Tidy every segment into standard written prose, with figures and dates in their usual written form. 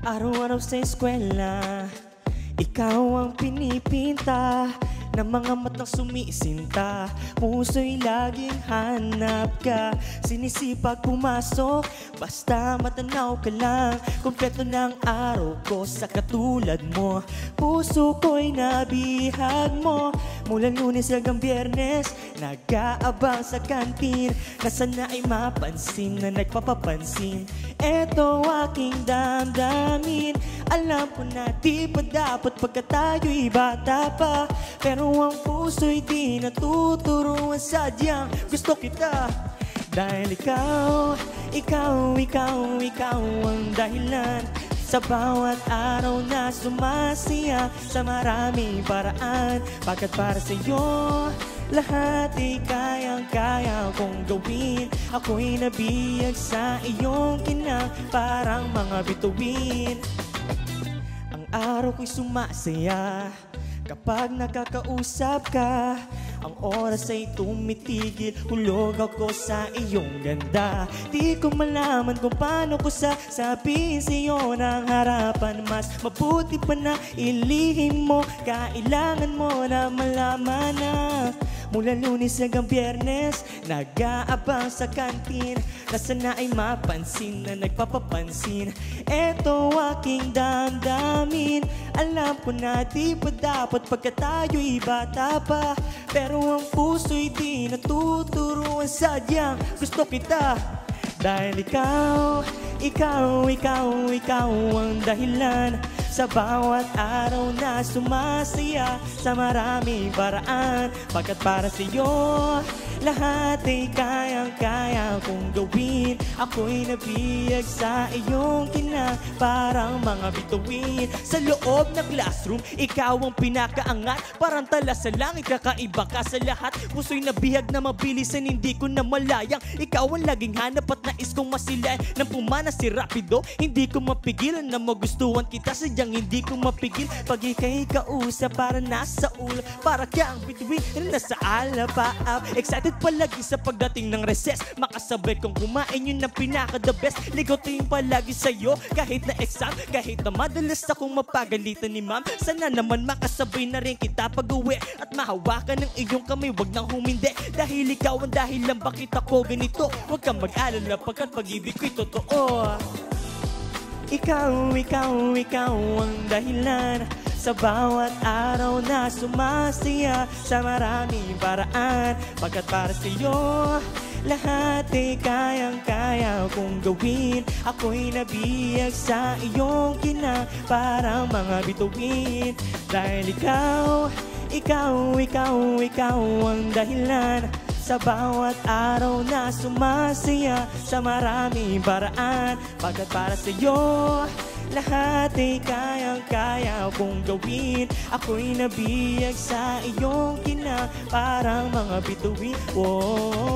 Araw-araw sa eskwela, ikaw ang pinipinta ng mga matang sumisinta. Puso'y laging hanap ka, sinisipag pumasok, basta matanaw ka lang. Kompleto ng araw ko sa katulad mo, puso ko'y nabihag mo. Mula Lunes hanggang Biyernes, nag-aabang sa kantin, na sana ay mapansin na nagpapapansin. Eto aking damdamin, alam ko na di pa dapat pagka tayo'y bata pa, pero ang puso'y di natuturuan, sadyang gusto kita. Dahil ikaw ang dahilan sa bawat araw na sumasaya sa maraming paraan. Pagkat para sa'yo, lahat ay kayang-kaya kong gawin. Ako'y nabiyag sa iyong kinang parang mga bituin. Ang araw ko'y sumasaya kapag nakakausap ka. Ang oras ay tumitigil, hulog ako sa iyong ganda. Di ko malaman kung paano ko sasabihin sa'yo ng harapan. Mas mabuti pa na ilihim mo, kailangan mo na malaman na mula Lunes hanggang Biyernes, nag-aabang sa kantin, na sana ay mapansin na nagpapapansin. Eto aking damdamin, alam ko na di pa dapat pagka tayo'y bata pa, pero ang puso'y di natuturuan, sadyang gusto kita. Dahil ikaw ang dahilan sa bawat araw na sumasaya sa maraming paraan. Pagkat para sa'yo, lahat ay kayang-kaya kong gawin. Ako'y nabiyag sa iyong kinang parang mga bituin. Sa loob ng classroom, ikaw ang pinakaangat, parang tala sa langit, kakaiba ka sa lahat. Puso'y nabihag na mabilisan, hindi ko na malayang ikaw ang laging hanap at nais kong masilayan. Nang pumana si Rapido, hindi ko mapigilan na magustuhan kita, sadyang hindi ko mapigil pag ika'y kausap, para nasa ulo, para kang bituin na nasa alapaap. Excited palagi sa pagdating ng recess, makasabay kong kumain, yun ang pinaka-the best. Ligaw tingin palagi sa'yo kahit na exam, kahit na madalas akong mapagalitan ni ma'am. Sana naman makasabay na rin kita pag-uwi at mahawakan ng iyong kamay, wag nang humindi. Dahil ikaw ang dahilan bakit ako ganito. Huwag kang mag-alala pagkat pag-ibig ko'y totoo. Ikaw ang dahilan sa bawat araw na sumasaya sa maraming paraan. Pagkat para sa'yo, lahat ay kayang-kaya kong gawin. Ako'y nabiyag sa iyong kinang parang mga bituin. Dahil ikaw ang dahilan sa bawat araw na sumasaya sa maraming paraan. Pagkat para sa'yo, lahat ay kayang-kaya kong gawin. Ako'y nabiyag sa iyong kinang parang mga bituin. Oh.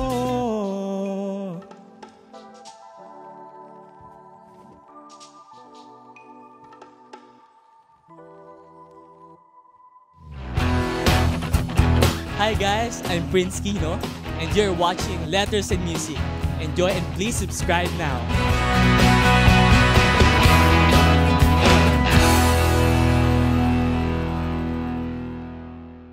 Hi guys, I'm Prince Kino, and you're watching Letters and Music. Enjoy and please subscribe now.